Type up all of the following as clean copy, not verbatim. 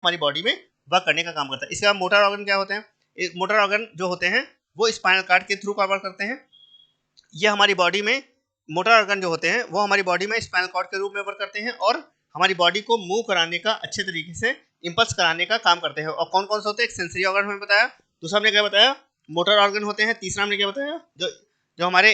हमारी बॉडी में वर्क करने का काम करता है। इसके बाद मोटर ऑर्गन क्या होते हैं? मोटर ऑर्गन जो होते हैं वो स्पाइनल कॉर्ड के थ्रू वर्क करते हैं। ये हमारी बॉडी में मोटर ऑर्गन जो होते हैं वो हमारी बॉडी में स्पाइनल कॉर्ड के रूप में वर्क करते हैं और हमारी बॉडी को मूव कराने का, अच्छे तरीके से इंपल्स कराने का काम करते हैं। और कौन कौन से होते हैं? एक सेंसरी ऑर्गन हमने बताया, दूसरा हमने क्या बताया? मोटर ऑर्गन होते हैं, तीसरा हमने क्या बताया? जो हमारे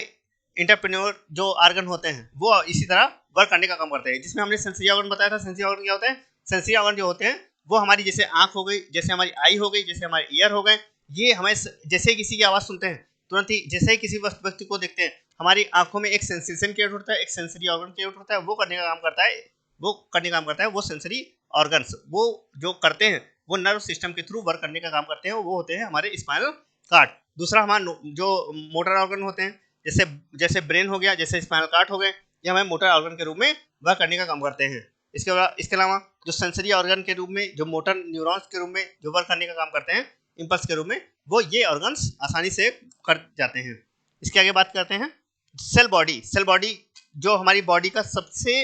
इंटरप्रेन्योर जो ऑर्गन होते हैं वो इसी तरह वर्क करने का काम करते हैं। जिसमें हमने सेंसरी ऑर्गन बताया था। सेंसरी ऑर्गन क्या होते हैं? सेंसरी ऑर्गन जो होते हैं वो हमारी जैसे आंख हो गई, जैसे हमारी आई हो गई, जैसे हमारे ईयर हो गए, ये हमें जैसे किसी की आवाज़ सुनते हैं तुरंत ही, जैसे ही किसी व्यक्ति को देखते हैं हमारी आंखों में एक सेंसेशन क्रिएट होता है, एक सेंसरी ऑर्गन क्रिएट होता है, वो करने का काम करता है वो सेंसरी ऑर्गन्स वो जो करते हैं वो नर्व सिस्टम के थ्रू वर्क करने का काम करते हैं, वो होते हैं हमारे स्पाइनल कॉर्ड। दूसरा हमारा जो मोटर ऑर्गन होते हैं जैसे ब्रेन हो गया, जैसे स्पाइनल कॉर्ड हो गए, ये हमें मोटर ऑर्गन के रूप में वर्क करने का काम करते हैं। इसके अलावा जो सेंसरी ऑर्गन के रूप में, जो मोटर न्यूरॉन्स के रूप में जो वर्क करने का काम करते हैं इंपल्स के रूप में, वो ये ऑर्गन्स आसानी से कर जाते हैं। इसके आगे बात करते हैं सेल बॉडी। सेल बॉडी जो हमारी बॉडी का सबसे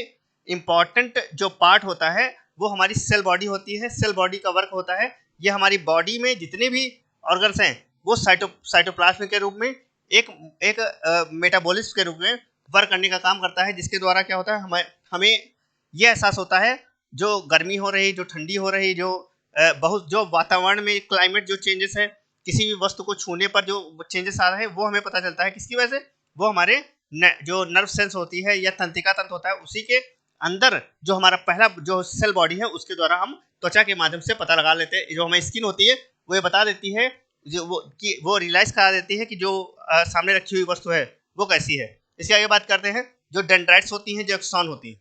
इम्पॉर्टेंट जो पार्ट होता है वो हमारी सेल बॉडी होती है। सेल बॉडी का वर्क होता है, ये हमारी बॉडी में जितने भी ऑर्गन्स हैं वो साइटोप्लाज्म के रूप में एक मेटाबॉलिज्म के रूप में वर्क करने का काम करता है, जिसके द्वारा क्या होता है हमें ये एहसास होता है जो गर्मी हो रही, जो ठंडी हो रही, जो वातावरण में क्लाइमेट जो चेंजेस है, किसी भी वस्तु को छूने पर जो चेंजेस आ रहे हैं वो हमें पता चलता है। किसकी वजह से? वो हमारे जो नर्व सेल्स होती है या तंत्रिका तंत्र होता है उसी के अंदर जो हमारा पहला जो सेल बॉडी है उसके द्वारा हम त्वचा के माध्यम से पता लगा लेते हैं। जो हमें स्किन होती है वो ये बता देती है, वो रियलाइज करा देती है कि जो सामने रखी हुई वस्तु है वो कैसी है। इसके आगे बात करते हैं जो डेंड्राइट्स होती हैं, जो एक्सॉन होती है।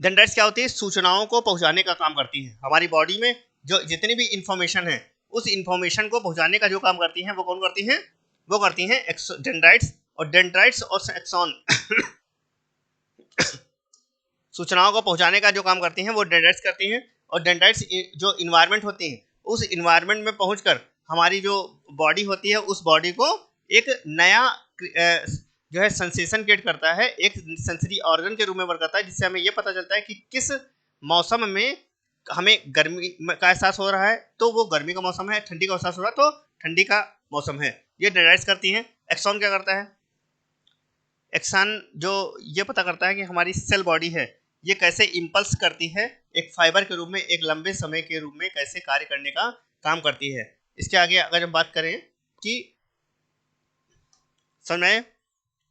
डेंड्राइट्स क्या होती है? सूचनाओं को पहुंचाने का काम करती है। हमारी बॉडी में जो जितनी भी इंफॉर्मेशन है उस इंफॉर्मेशन को पहुंचाने का जो काम करती हैं वो कौन करती हैं? वो करती हैं डेंड्राइट्स। और डेंड्राइट्स और एक्सॉन सूचनाओं को पहुंचाने का जो काम करती हैं वो डेंड्राइट्स करती हैं। और डेंड्राइट्स जो इन्वायरमेंट होती है उस इन्वायरमेंट में पहुंचकर हमारी जो बॉडी होती है उस बॉडी को एक नया जो है सेंसेशन क्रिएट करता है, एक सेंसरी ऑर्गन के रूप में वर्क करता है, जिससे हमें यह पता चलता है कि किस मौसम में हमें गर्मी का एहसास हो रहा है तो वो गर्मी का मौसम है, ठंडी का एहसास हो रहा है तो ठंडी का मौसम है। ये डेंड्राइट्स करती हैं। एक्सॉन क्या करता है? एक्सॉन जो ये पता करता है कि हमारी सेल बॉडी है ये कैसे इम्पल्स करती है, एक फाइबर के रूप में, एक लंबे समय के रूप में कैसे कार्य करने का काम करती है। इसके आगे अगर हम बात करें कि समझ में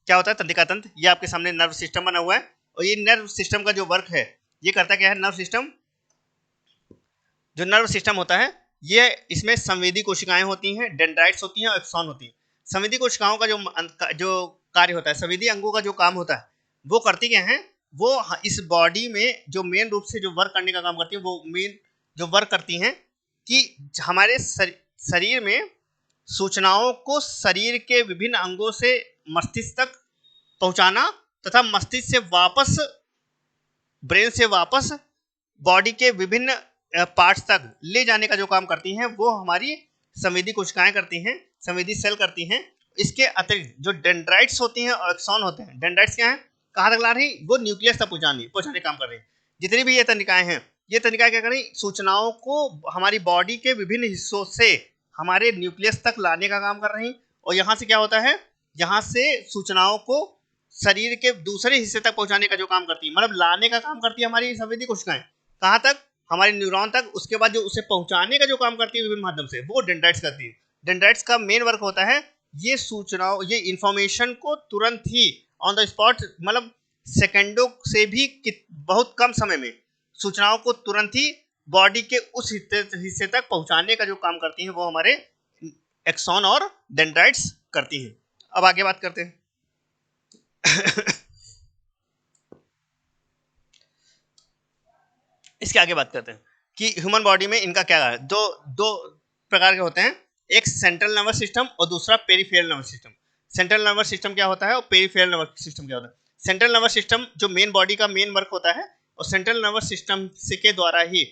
क्या होता है तंत्रिका तंत्र, ये आपके सामने नर्व सिस्टम बना हुआ है और ये नर्व सिस्टम का जो वर्क है ये करता क्या है? नर्व सिस्टम होता है ये, इसमें संवेदी कोशिकाएं होती हैं, डेंड्राइट्स होती हैं और एक्सॉन होती हैं। संवेदी कोशिकाओं का जो कार्य होता है, संवेदी अंगों का जो काम होता है वो करती क्या है? वो इस बॉडी में जो मेन रूप से जो वर्क करने का काम करती है वो मेन जो वर्क करती हैं कि हमारे शरीर में सूचनाओं को शरीर के विभिन्न अंगों से मस्तिष्क तक पहुंचाना तथा मस्तिष्क से वापस, ब्रेन से वापस बॉडी के विभिन्न पार्ट्स तक ले जाने का जो काम करती हैं वो हमारी संवेदी कोशिकाएं करती हैं, संवेदी सेल करती हैं। इसके अतिरिक्त जो डेंड्राइट्स होती हैं और एक्सॉन होते हैं, डेंड्राइट्स क्या है? कहाँ तक ला रही? वो न्यूक्लियस तक पहुंचाने काम कर रही है। जितनी भी ये तंत्रिकाएं हैं, ये तंत्रिकाएं क्या कर रही? सूचनाओं को हमारी बॉडी के विभिन्न हिस्सों से हमारे न्यूक्लियस तक लाने का काम कर रही। और यहाँ से क्या होता है? यहाँ से सूचनाओं को शरीर के दूसरे हिस्से तक पहुंचाने का जो काम करती है, मतलब लाने का काम करती है हमारी संवेदी कोशिकाएं। कहाँ तक? हमारे न्यूरॉन तक। उसके बाद जो उसे पहुंचाने का जो काम करती है विभिन्न माध्यम से, वो डेंड्राइट्स करती है। डेंड्राइट्स का मेन वर्क होता है ये सूचनाओं, ये इंफॉर्मेशन को तुरंत ही ऑन द स्पॉट, मतलब सेकंडों से भी बहुत कम समय में सूचनाओं को तुरंत ही बॉडी के उस हिस्से तक पहुंचाने का जो काम करती हैं वो हमारे एक्सॉन और डेंड्राइट्स करती हैं। अब आगे बात करते हैं इसके आगे बात करते हैं कि ह्यूमन बॉडी में इनका क्या है। दो प्रकार के होते हैं, एक सेंट्रल नर्वस सिस्टम और दूसरा peripheral nervous system. Central nervous system क्या होता है और पेरिफेरल नर्वस सिस्टम क्या होता है? सेंट्रल नर्वस सिस्टम जो मेन बॉडी का मेन वर्क होता है, और सेंट्रल नर्वस सिस्टम के द्वारा ही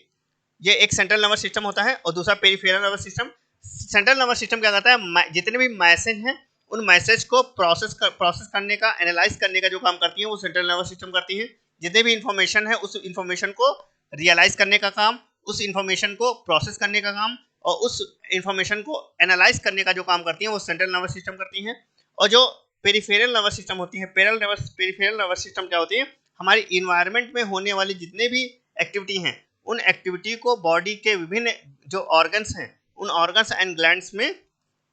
ये एक सेंट्रल नर्वस सिस्टम होता है और दूसरा peripheral nervous system. Central nervous system क्या करता है? जितने भी मैसेज हैं उन मैसेज को प्रोसेस करने का, एनालाइज करने का जो काम करती है वो सेंट्रल नर्वस सिस्टम करती है। जितने भी इंफॉर्मेशन है उस इंफॉर्मेशन को रियलाइज करने का काम, उस इंफॉर्मेशन को प्रोसेस करने का काम और उस इंफॉर्मेशन को एनालाइज करने का जो काम करती हैं वो सेंट्रल नर्वस सिस्टम करती हैं। और जो पेरिफेरल नर्वस सिस्टम होती है, पेरिफेरल नर्वस सिस्टम क्या होती है, हमारी इन्वायरमेंट में होने वाली जितने भी एक्टिविटी हैं उन एक्टिविटी को बॉडी के विभिन्न जो ऑर्गन्स हैं उन ऑर्गन्स एंड ग्लैंड्स में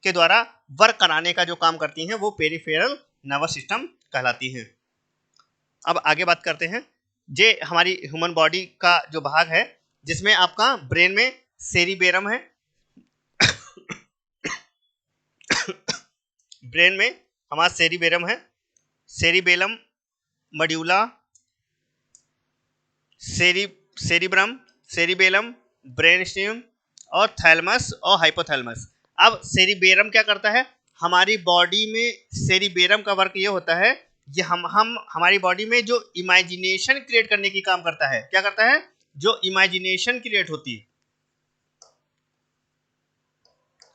के द्वारा वर्क कराने का जो काम करती हैं वो पेरिफेरल नर्वस सिस्टम कहलाती हैं। अब आगे बात करते हैं, जे हमारी ह्यूमन बॉडी का जो भाग है जिसमें आपका ब्रेन में सेरिबेरम है ब्रेन में हमारा सेरिबेरम है, सेरिबेलम, मड्यूला, सेरिब्रम, सेरिबेलम, ब्रेनस्टेम और थैलमस और हाइपोथैलमस। अब सेरिबेरम क्या करता है, हमारी बॉडी में सेरिबेरम का वर्क ये होता है, ये हम हमारी बॉडी में जो इमेजिनेशन क्रिएट करने की काम करता है। क्या करता है, जो इमेजिनेशन क्रिएट होती है,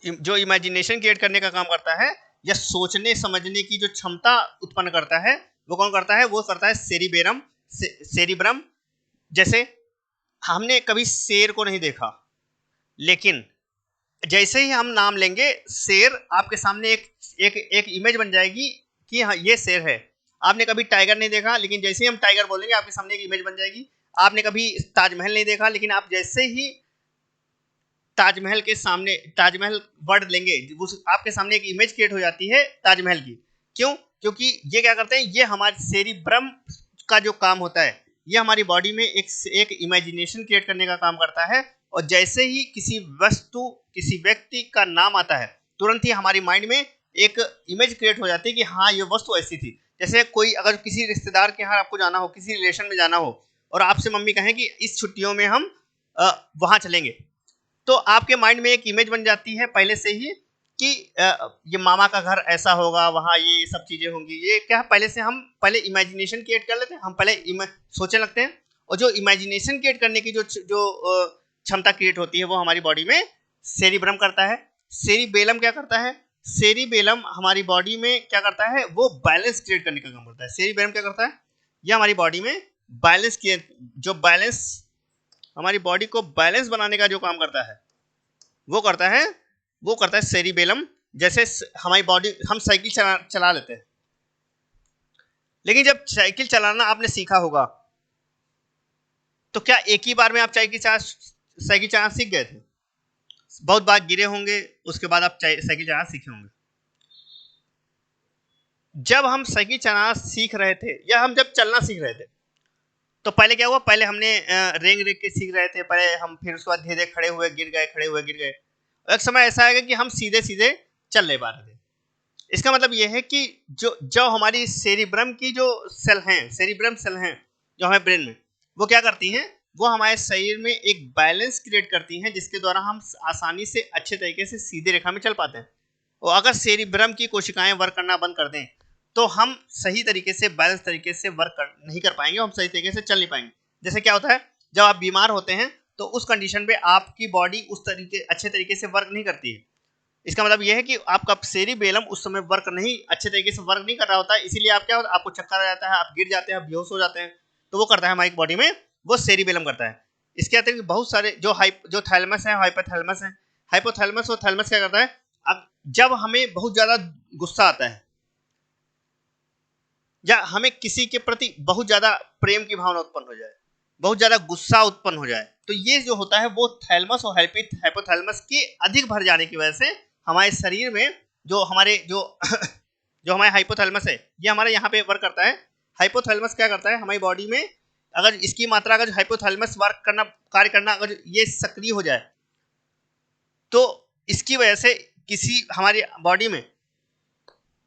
जो इमेजिनेशन क्रिएट करने का काम करता है या सोचने समझने की जो क्षमता उत्पन्न करता है वो कौन करता है, वो करता है सेरिबेरम, सेरिब्रम। जैसे हमने कभी शेर को नहीं देखा, लेकिन जैसे ही हम नाम लेंगे शेर, आपके सामने एक इमेज बन जाएगी कि हाँ ये शेर है। आपने कभी टाइगर नहीं देखा, लेकिन जैसे ही हम टाइगर बोलेंगे आपके सामने एक इमेज बन जाएगी। आपने कभी ताजमहल नहीं देखा, लेकिन आप जैसे ही ताजमहल के सामने ताजमहल वर्ड लेंगे आपके सामने एक इमेज क्रिएट हो जाती है ताजमहल की। क्यों, क्योंकि ये क्या करते हैं, ये हमारे सेरिब्रम का जो काम होता है ये हमारी बॉडी में एक इमेजिनेशन क्रिएट करने का काम करता है। और जैसे ही किसी वस्तु किसी व्यक्ति का नाम आता है तुरंत ही हमारी माइंड में एक इमेज क्रिएट हो जाती है कि हाँ ये वस्तु ऐसी थी। जैसे कोई अगर किसी रिश्तेदार के यहाँ आपको जाना हो, किसी रिलेशन में जाना हो और आपसे मम्मी कहें कि इस छुट्टियों में हम वहाँ चलेंगे, तो आपके माइंड में एक इमेज बन जाती है पहले से ही कि ये मामा का घर ऐसा होगा, वहाँ ये सब चीज़ें होंगी। ये क्या पहले से हम पहले इमेजिनेशन क्रिएट कर लेते हैं, हम पहले सोचने लगते हैं। और जो इमेजिनेशन क्रिएट करने की जो क्षमता क्रिएट होती है वो हमारी बॉडी में सेरिब्रम करता है। सेरिबेलम क्या करता है, सेरिबेलम हमारी बॉडी में क्या करता है, वो बैलेंस क्रिएट करने का काम करता है। सेरिबेलम क्या करता है, ये हमारी बॉडी में बैलेंस हमारी बॉडी को बैलेंस बनाने का जो काम करता है वो करता है सेरिबेलम। जैसे हमारी बॉडी, हम साइकिल चला लेते हैं, लेकिन जब साइकिल चलाना आपने सीखा होगा तो क्या एक ही बार में आप साइकिल चलाना सीख गए थे? बहुत बार गिरे होंगे, उसके बाद आप साइकिल चलाना सीखे होंगे। जब हम साइकिल चलाना सीख रहे थे या हम जब चलना सीख रहे थे तो पहले क्या हुआ, पहले हमने रेंग के सीख रहे थे, पहले हम, फिर उसके बाद धीरे खड़े हुए गिर गए। एक समय ऐसा आएगा कि हम सीधे चल नहीं पा रहे थे। इसका मतलब यह है कि जो हमारी सेरिब्रम की जो सेरिब्रम सेल हैं जो हमारे ब्रेन में, वो क्या करती हैं, वो हमारे शरीर में एक बैलेंस क्रिएट करती हैं जिसके द्वारा हम आसानी से अच्छे तरीके से सीधे रेखा में चल पाते हैं। और अगर सेरिब्रम की कोशिकाएं वर्क करना बंद कर दें तो हम सही तरीके से बैलेंस तरीके से नहीं कर पाएंगे, हम सही तरीके से चल नहीं पाएंगे। जैसे क्या होता है, जब आप बीमार होते हैं तो उस कंडीशन पे आपकी बॉडी अच्छे तरीके से वर्क नहीं करती है। इसका मतलब यह है कि आपका सेरिबेलम उस समय अच्छे तरीके से वर्क नहीं कर रहा होता है, इसीलिए आपको चक्कर आ जाता है, आप गिर जाते हैं, आप बेहोश हो जाते हैं। तो वो करता है हमारी बॉडी में, वो सेरिबेलम करता है। इसके अतिरिक्त बहुत सारे जो थैलमस है, हाइपोथैलमस है। हाइपोथैलमस और थैलमस क्या करता है, अब जब हमें बहुत ज्यादा गुस्सा आता है या हमें किसी के प्रति बहुत ज्यादा प्रेम की भावना उत्पन्न हो जाए, बहुत ज्यादा गुस्सा उत्पन्न हो जाए, तो ये जो होता है वो थैलमस और हाइपोथैलमस के अधिक भर जाने की वजह से हमारे शरीर में जो हमारे हाइपोथैलमस है ये हमारे यहाँ पे वर्क करता है। हाइपोथैलमस क्या करता है, हमारी बॉडी में अगर इसकी मात्रा, अगर हाइपोथैलमस कार्य करना अगर ये सक्रिय हो जाए तो इसकी वजह से हमारी बॉडी में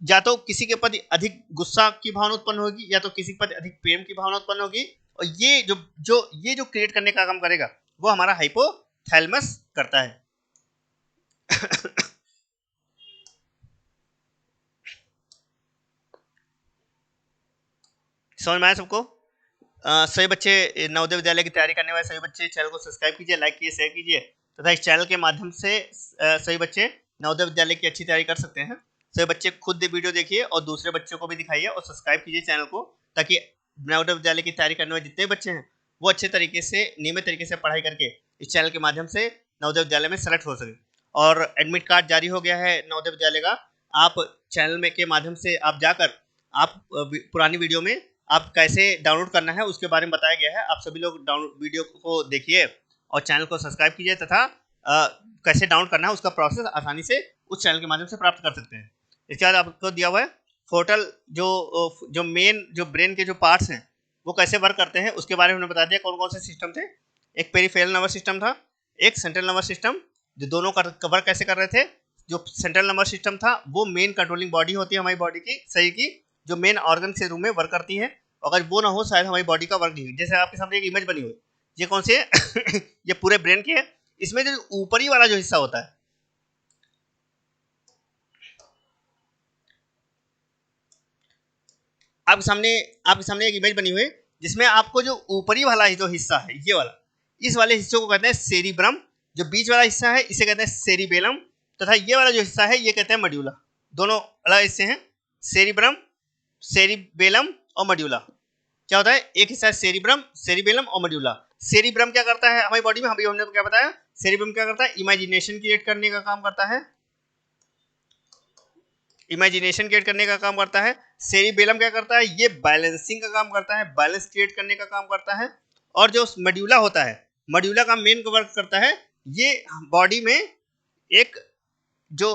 या तो किसी के प्रति अधिक गुस्सा की भावना उत्पन्न होगी या तो किसी के प्रति अधिक प्रेम की भावना उत्पन्न होगी। और ये जो क्रिएट करने का काम करेगा वो हमारा हाइपोथैलमस करता है। समझ में आया सबको? सभी बच्चे नवोदय विद्यालय की तैयारी करने वाले सभी बच्चे चैनल को सब्सक्राइब कीजिए, लाइक कीजिए, शेयर कीजिए तथा इस चैनल के माध्यम से सभी बच्चे नवोदय विद्यालय की अच्छी तैयारी कर सकते हैं। सभी बच्चे खुद वीडियो देखिए और दूसरे बच्चों को भी दिखाइए और सब्सक्राइब कीजिए चैनल को, ताकि नवोदय विद्यालय की तैयारी करने वाले जितने बच्चे हैं वो अच्छे तरीके से नियमित तरीके से पढ़ाई करके इस चैनल के माध्यम से नवोदय विद्यालय में सेलेक्ट हो सके। और एडमिट कार्ड जारी हो गया है नवोदय विद्यालय का, आप चैनल में के माध्यम से आप जाकर आप पुरानी वीडियो में आप कैसे डाउनलोड करना है उसके बारे में बताया गया है। आप सभी लोग डाउनलोड वीडियो को देखिए और चैनल को सब्सक्राइब कीजिए तथा कैसे डाउनलोड करना है उसका प्रोसेस आसानी से उस चैनल के माध्यम से प्राप्त कर सकते हैं। इसके बाद आपको दिया हुआ है फोर्टल, जो मेन जो ब्रेन के जो पार्ट्स हैं वो कैसे वर्क करते हैं उसके बारे में हमने बता दिया। कौन कौन से सिस्टम थे, एक पेरिफेरल नर्वस सिस्टम था, एक सेंट्रल नर्वस सिस्टम, जो दोनों का कवर कैसे कर रहे थे। जो सेंट्रल नर्वस सिस्टम था वो मेन कंट्रोलिंग बॉडी होती है हमारी बॉडी की, शरीर की, जो मेन ऑर्गन के रूप में वर्क करती है। अगर वो ना हो शायद हमारी बॉडी का वर्क नहीं हो। जैसे आपके सामने एक इमेज बनी हुई, ये कौन सी है ये पूरे ब्रेन की है। इसमें जो ऊपरी वाला जो हिस्सा होता है, आपके सामने एक इमेज बनी हुई है जिसमें आपको जो ऊपरी वाला जो हिस्सा है ये वाला, इस वाले हिस्से को कहते हैं सेरिब्रम, जो बीच वाला हिस्सा है इसे कहते हैं सेरिबेलम, तथा ये वाला जो हिस्सा है ये कहते हैं मड्यूला। दोनों अलग हिस्से हैं, सेरिब्रम, सेरिबेलम और मड्यूला। क्या होता है, एक हिस्सा है सेरिब्रम, सेरिबेलम और मड्यूला। सेरिब्रम क्या करता है हमारी बॉडी में, हमने क्या बताया, सेरिब्रम क्या करता है, इमेजिनेशन क्रिएट करने का काम करता है, इमेजिनेशन क्रिएट करने का काम करता है। सेरिबेलम क्या करता है, ये बैलेंसिंग का काम करता है, बैलेंस क्रिएट करने का काम करता है। और जो मड्यूला होता है, मड्यूला का मेन वर्क करता है, ये बॉडी में एक जो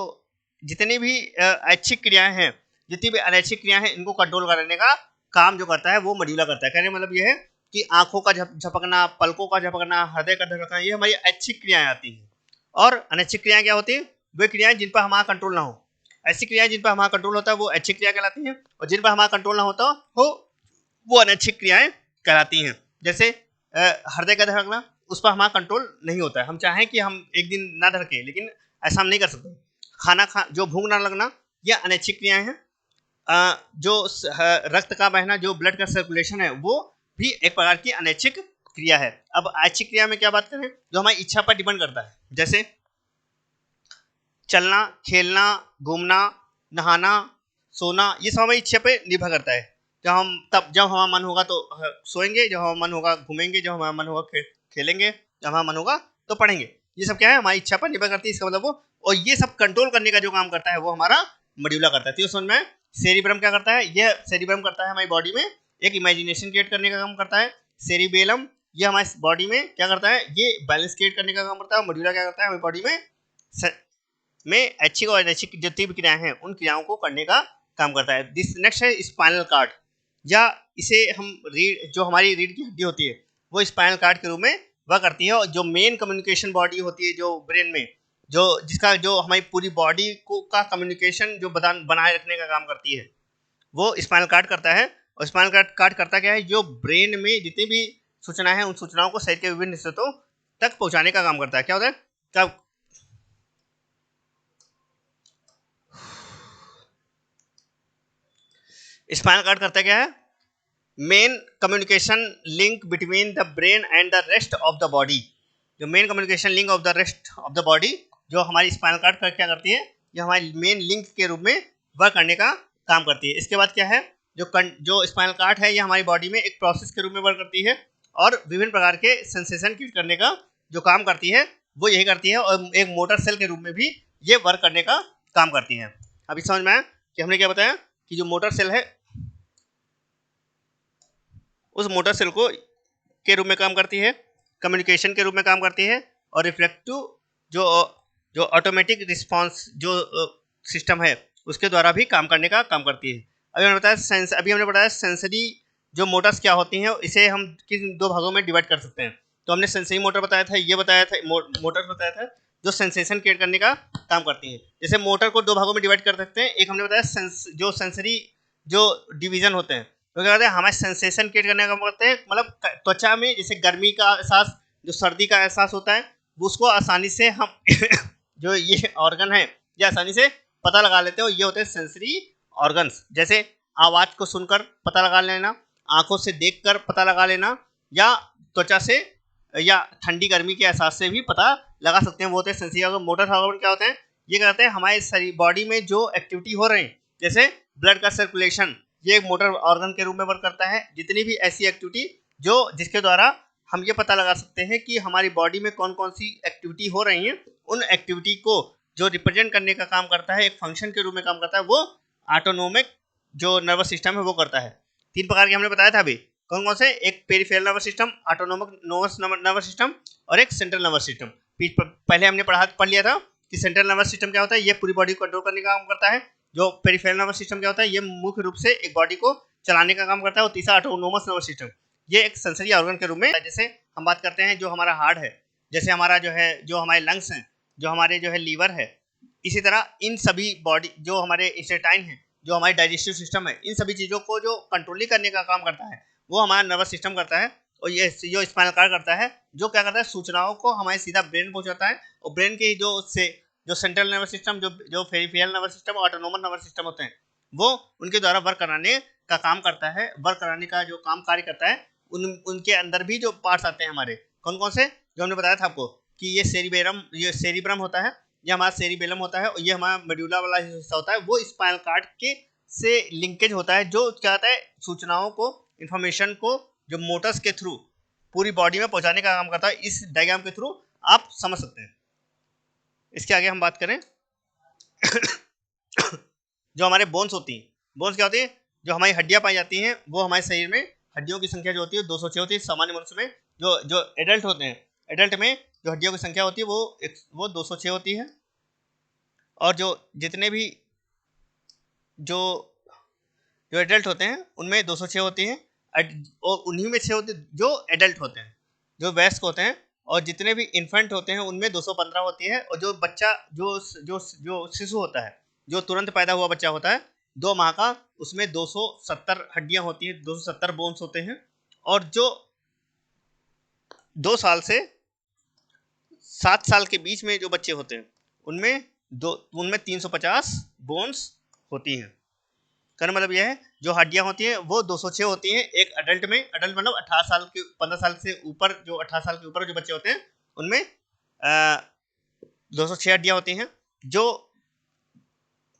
जितनी भी ऐच्छिक क्रियाएं हैं, जितनी भी अनैच्छिक क्रियाएं हैं, इनको कंट्रोल करने का काम जो करता है वो मड्यूला करता है। कहने मतलब ये है कि आंखों का झपकना, पलकों का झपकना, हृदय का धड़कना, ये हमारी ऐच्छिक क्रियाएं आती हैं। और अनैच्छिक क्रियाएं क्या होती हैं, वे क्रियाएं जिन पर हमारा कंट्रोल ना हो। ऐसी क्रियाएं जिन पर हमारा कंट्रोल होता है वो ऐच्छिक क्रिया कहलाती हैं, और जिन पर हमारा कंट्रोल ना होता हो वो अनैच्छिक क्रियाएं कहलाती हैं। जैसे हृदय का धड़कना, उस पर हमारा कंट्रोल नहीं होता है। हम चाहें कि हम एक दिन ना धड़के, लेकिन ऐसा हम नहीं कर सकते। जो भूख ना लगना, ये अनैच्छिक क्रियाएं हैं। जो रक्त का बहना, जो ब्लड का सर्कुलेशन है, वो भी एक प्रकार की अनैच्छिक क्रिया है। अब ऐच्छिक क्रिया में क्या बात करें, जो हमारी इच्छा पर डिपेंड करता है, जैसे चलना, खेलना, घूमना, नहाना, सोना, ये सब हमारी इच्छा पे निर्भर करता है। जब हमारा मन होगा तो सोएंगे, जब हमारा मन होगा घूमेंगे, जब हमारा मन होगा खेलेंगे, जब हमारा मन होगा तो पढ़ेंगे। ये सब क्या है, हमारी इच्छा पर निर्भर करती है। इसका मतलब वो, और ये सब कंट्रोल करने का जो काम करता है वो हमारा मड्यूला करता है। तो समझ में, सेरिब्रम क्या करता है, ये सेरिब्रम करता है हमारी बॉडी में एक इमेजिनेशन क्रिएट करने का काम करता है। सेरिबेलम ये हमारी बॉडी में क्या करता है, ये बैलेंस क्रिएट करने का काम करता है। मड्यूला क्या करता है, हमारी बॉडी में ऐच्छिक और अनैच्छिक जितनी भी क्रियाएं हैं उन क्रियाओं को करने का काम करता है। दिस नेक्स्ट है स्पाइनल कार्ड, या इसे हम रीढ़, जो हमारी रीढ़ की हड्डी होती है वो स्पाइनल कार्ड के रूप में वह करती है। और जो मेन कम्युनिकेशन बॉडी होती है जो ब्रेन में, जो हमारी पूरी बॉडी को का कम्युनिकेशन जो बनाए रखने का काम करती है वो स्पाइनल कार्ड करता है। और स्पाइनल कार्ड करता क्या है, जो ब्रेन में जितनी भी सूचनाएं हैं उन सूचनाओं को शरीर के विभिन्न हिस्सों तक पहुंचाने का काम करता है। क्या होता है, क्या स्पाइनल कार्ड करता क्या है, main communication link between the brain and the rest of the body. जो main communication link of the rest of the body, जो हमारी स्पाइनल कार्ड क्या करती है, ये हमारी मेन लिंक के रूप में वर्क करने का काम करती है। इसके बाद क्या है, जो स्पाइनल कार्ड है ये हमारी बॉडी में एक प्रोसेस के रूप में वर्क करती है और विभिन्न प्रकार के सेंसेशन क्रिएट करने का जो काम करती है वो यही करती है। और एक मोटर सेल के रूप में भी ये वर्क करने का काम करती है। अभी समझ में आया कि हमने क्या बताया कि जो मोटर सेल है उस मोटर सेल को के रूप में काम करती है, कम्युनिकेशन के रूप में काम करती है, और रिफ्लेक्टिव जो ऑटोमेटिक रिस्पांस जो सिस्टम है उसके द्वारा भी काम करने का काम करती है। अभी हमने बताया सेंसरी जो मोटर्स क्या होती हैं, इसे हम किन दो भागों में डिवाइड कर सकते हैं। तो हमने सेंसरी मोटर बताया था, ये बताया था मोटर्स बताया था जो सेंसेशन क्रिएट करने का काम करती हैं। जैसे मोटर को दो भागों में डिवाइड कर सकते हैं। एक हमने बताया जो सेंसरी जो डिवीजन होते हैं तो क्या कहते हैं, हमारे सेंसेशन क्रिएट करने का काम करते हैं। मतलब त्वचा में जैसे गर्मी का एहसास, जो सर्दी का एहसास होता है, उसको आसानी से हम जो ये ऑर्गन है ये आसानी से पता लगा लेते हैं। और ये होते हैं सेंसरी ऑर्गन्स। जैसे आवाज़ को सुनकर पता लगा लेना, आंखों से देखकर पता लगा लेना, या त्वचा से या ठंडी गर्मी के एहसास से भी पता लगा सकते हैं, वो होते हैं सेंसरी ऑर्गन। मोटर ऑर्गन क्या होते हैं, ये कहते हैं हमारे शरीर बॉडी में जो एक्टिविटी हो रहे हैं, जैसे ब्लड का सर्कुलेशन, ये एक मोटर ऑर्गन के रूप में वर्क करता है। जितनी भी ऐसी एक्टिविटी जिसके द्वारा हम ये पता लगा सकते हैं कि हमारी बॉडी में कौन कौन सी एक्टिविटी हो रही है। उन एक्टिविटी को जो रिप्रेजेंट करने का काम करता है, एक फंक्शन के रूप में काम करता है, वो ऑटोनोमिक जो नर्वस सिस्टम है वो करता है। 3 प्रकार के हमने बताया था अभी, कौन कौन से? एक peripheral nervous system, autonomic nervous system और एक सेंट्रल नर्वस सिस्टम। पहले हमने पढ़ लिया था कि सेंट्रल नर्वस सिस्टम क्या होता है, ये पूरी बॉडी को कंट्रोल करने का काम करता है। जो पेरिफेरल नर्वस सिस्टम क्या होता है, ये मुख्य रूप से एक बॉडी को चलाने का काम करता है। और तीसरा ऑटोनोमस नर्वस सिस्टम, ये एक सेंसरी ऑर्गन के रूप में, जैसे हम बात करते हैं जो हमारा हार्ट है, जैसे हमारा जो है, जो हमारे लंग्स हैं, जो हमारे जो है लीवर है, इसी तरह इन सभी बॉडी जो हमारे इंटेस्टाइन है, जो हमारी डाइजेस्टिव सिस्टम है, इन सभी चीज़ों को जो कंट्रोलिंग करने का काम करता है वो हमारा नर्वस सिस्टम करता है। और ये जो स्पाइनल कार्ड करता है, जो क्या करता है, सूचनाओं को हमारे सीधा ब्रेन पहुंचाता है। और ब्रेन के जो सेंट्रल नर्वस सिस्टम, जो पेरिफेरल नर्वस सिस्टम और ऑटोनोमस नर्वस सिस्टम होते हैं, वो उनके द्वारा वर्क कराने का काम करता है। वर्क कराने का जो काम कार्य करता है, उनके अंदर भी जो पार्ट्स आते हैं हमारे, कौन कौन से, जो हमने बताया था आपको कि ये सेरिब्रम होता है, ये हमारा सेरिबेलम होता है, और ये हमारा मेडुला वाला हिस्सा होता है, वो स्पाइनल कार्ड के से लिंकेज होता है, जो क्या होता है, सूचनाओं को, इंफॉर्मेशन को जो मोटर्स के थ्रू पूरी बॉडी में पहुंचाने का काम करता है। इस डायग्राम के थ्रू आप समझ सकते हैं। इसके आगे हम बात करें जो हमारे बोन्स होती हैं, बोन्स क्या होती है, जो हमारी हड्डियां पाई जाती हैं, वो हमारे शरीर में हड्डियों की संख्या जो होती है 206 होती है। सामान्य मनुष्य में जो एडल्ट होते हैं, एडल्ट में जो हड्डियों की संख्या होती है वो 206 होती है। और जो जितने भी जो जो एडल्ट होते हैं उनमें 206 होती हैं, और उन्हीं में 6 होते हैं जो एडल्ट होते हैं, जो वयस्क होते हैं। और जितने भी इन्फेंट होते हैं उनमें 215 होती है। और जो बच्चा जो शिशु होता है, जो तुरंत पैदा हुआ बच्चा होता है 2 माह का, उसमें 270 हड्डियां होती हैं, 270 बोन्स होते हैं। और जो 2 साल से 7 साल के बीच में जो बच्चे होते हैं उनमें 350 बोन्स होती हैं। कहने मतलब यह है, जो हड्डियां होती हैं वो 206 होती हैं एक अडल्ट में। अडल्ट मतलब 18 साल के 15 साल से ऊपर, जो 18 साल के ऊपर जो बच्चे होते हैं उनमें 206 हड्डियां होती हैं। जो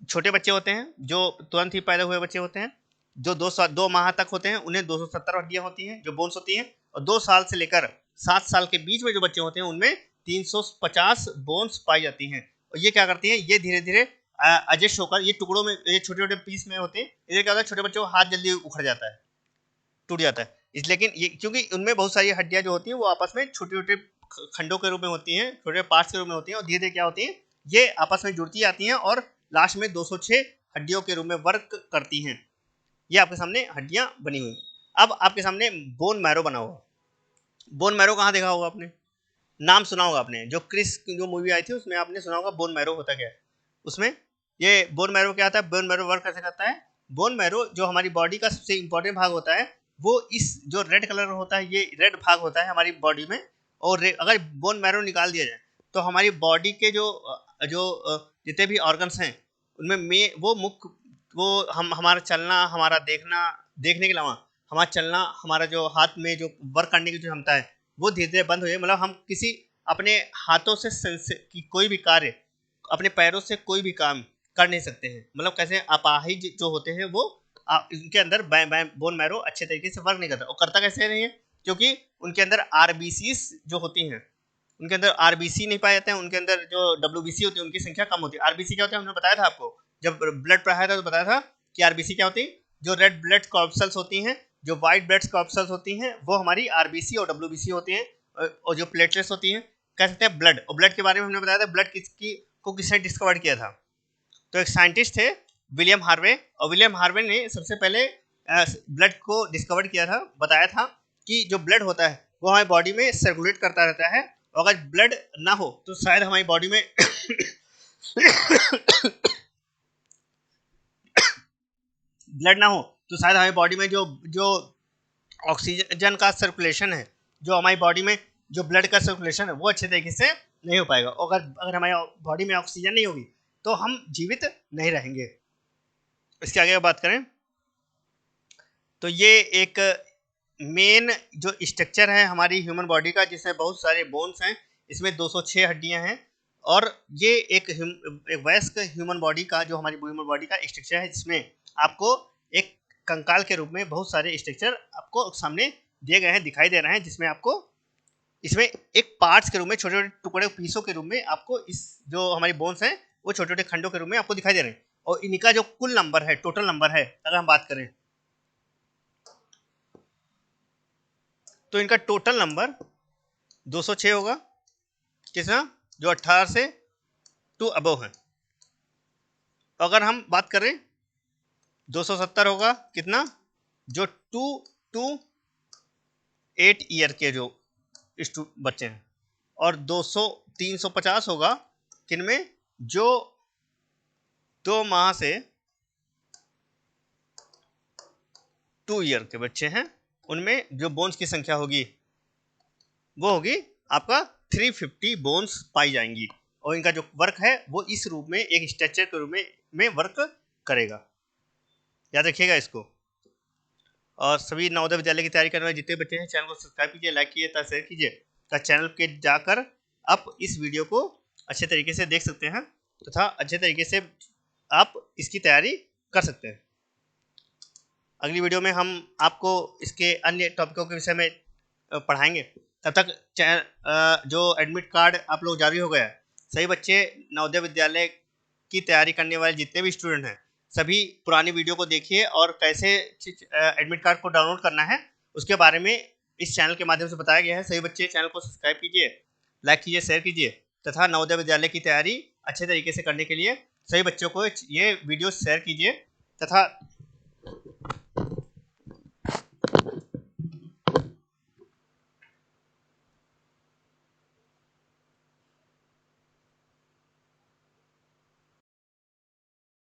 छोटे बच्चे होते हैं, जो तुरंत ही पैदा हुए बच्चे होते हैं, जो 2 माह तक होते हैं, उन्हें 270 हड्डियां होती हैं, जो बोन्स होती हैं। और 2 साल से लेकर 7 साल के बीच में जो बच्चे होते हैं उनमें 350 बोन्स पाई जाती हैं। और ये क्या करती हैं, ये धीरे धीरे एडजस्ट होकर ये टुकड़ों में, ये छोटे छोटे पीस में होते हैं। इसलिए क्या होता है, छोटे बच्चों को हाथ जल्दी उखड़ जाता है, टूट जाता है। इसलिए लेकिन ये क्योंकि उनमें बहुत सारी हड्डियां जो होती हैं वो आपस में छोटे छोटे खंडों के रूप में होती हैं, छोटे पार्ट्स के रूप में होती हैं, और धीरे धीरे क्या होती हैं, ये आपस में जुड़ती आती हैं और लास्ट में 206 हड्डियों के रूप में वर्क करती हैं। ये आपके सामने हड्डियां बनी हुई। अब आपके सामने बोन मैरो बना हुआ। बोन मैरो कहाँ देखा होगा आपने, नाम सुना होगा आपने, जो मूवी आई थी उसमें आपने सुना होगा बोन मैरो होता क्या है। उसमें ये बोन मैरो क्या आता है, बोन मैरो वर्क कैसे करता है। बोन मैरो जो हमारी बॉडी का सबसे इंपॉर्टेंट भाग होता है, वो इस जो रेड कलर होता है, ये रेड भाग होता है हमारी बॉडी में। और अगर बोन मैरो निकाल दिया जाए तो हमारी बॉडी के जो जितने भी ऑर्गन्स हैं उनमें वो हमारा चलना, हमारा देखने के अलावा हमारा चलना, हमारा जो हाथ में जो वर्क करने की जो क्षमता है वो धीरे धीरे बंद हो जाए। मतलब हम किसी अपने हाथों से कोई भी कार्य, अपने पैरों से कोई भी काम कर नहीं सकते हैं। मतलब कैसे अपाहिज जो होते हैं वो इनके अंदर बोन मैरो अच्छे तरीके से वर्क नहीं करता। और करता कैसे नहीं है, क्योंकि उनके अंदर आरबीसीज जो होती हैं, उनके अंदर आरबीसी नहीं पाए जाते हैं। उनके अंदर जो डब्ल्यूबीसी होती है उनकी संख्या कम होती है। आरबीसी क्या होता है, हमने बताया था आपको जब ब्लड पढ़ाया था तो बताया था कि आरबीसी क्या होती है, जो रेड ब्लड कॉर्पसल्स होती हैं, जो वाइट ब्लड कॉर्पसल्स होती हैं, वो हमारी आरबीसी और डब्ल्यूबीसी होती हैं। और जो प्लेटलेट्स होती हैं, कह सकते हैं ब्लड। और ब्लड के बारे में हमने बताया था, ब्लड किसने डिस्कवर किया था। तो एक साइंटिस्ट थे विलियम हार्वे, और विलियम हार्वे ने सबसे पहले ब्लड को डिस्कवर किया था। बताया था कि जो ब्लड होता है वो हमारी बॉडी में सर्कुलेट करता रहता है, और अगर ब्लड ना हो तो शायद हमारी बॉडी में ब्लड ना हो तो शायद हमारी बॉडी में जो ऑक्सीजन का सर्कुलेशन है, जो हमारी बॉडी में जो ब्लड का सर्कुलेशन है वो अच्छे तरीके से नहीं हो पाएगा। और अगर हमारी बॉडी में ऑक्सीजन नहीं होगी तो हम जीवित नहीं रहेंगे। इसके आगे बात करें तो ये एक मेन जो स्ट्रक्चर है हमारी ह्यूमन बॉडी का, जिसमें बहुत सारे बोन्स हैं, इसमें 206 हड्डियां हैं। और ये एक वयस्क ह्यूमन बॉडी का, जो हमारी ह्यूमन बॉडी का स्ट्रक्चर है, जिसमें आपको एक कंकाल के रूप में बहुत सारे स्ट्रक्चर आपको सामने दिए गए हैं, दिखाई दे रहे हैं, जिसमें आपको इसमें एक पार्ट्स के रूप में, छोटे छोटे टुकड़े पीसों के रूप में आपको इस जो हमारी बोन्स हैं वो छोटे छोटे खंडों के रूप में आपको दिखाई दे रहे हैं। और इनका जो कुल नंबर है, टोटल नंबर है, अगर हम बात करें तो इनका टोटल नंबर 206 होगा। कितना? जो 18 से टू अबव है। अगर हम बात करें 270 होगा। कितना? जो 2 टू 8 ईयर के जो बच्चे हैं। और 350 होगा किनमें? जो 2 माह से 2 ईयर के बच्चे हैं, उनमें जो बोन्स की संख्या होगी वो होगी आपका 350 बोन्स पाई जाएंगी। और इनका जो वर्क है वो इस रूप में, एक स्ट्रक्चर के रूप में वर्क करेगा। याद रखिएगा इसको। और सभी नवोदय विद्यालय की तैयारी करने वाले जितने बच्चे हैं, चैनल को सब्सक्राइब कीजिए, लाइक कीजिए तथा शेयर कीजिए। तथा चैनल के जाकर आप इस वीडियो को अच्छे तरीके से देख सकते हैं तथा अच्छे तरीके से आप इसकी तैयारी कर सकते हैं। अगली वीडियो में हम आपको इसके अन्य टॉपिकों के विषय में पढ़ाएंगे। तब तक जो एडमिट कार्ड आप लोग जारी हो गया है, सभी बच्चे नवोदय विद्यालय की तैयारी करने वाले जितने भी स्टूडेंट हैं, सभी पुरानी वीडियो को देखिए और कैसे एडमिट कार्ड को डाउनलोड करना है उसके बारे में इस चैनल के माध्यम से बताया गया है। सभी बच्चे चैनल को सब्सक्राइब कीजिए, लाइक कीजिए, शेयर कीजिए तथा नवोदय विद्यालय की तैयारी अच्छे तरीके से करने के लिए सभी बच्चों को ये वीडियो शेयर कीजिए तथा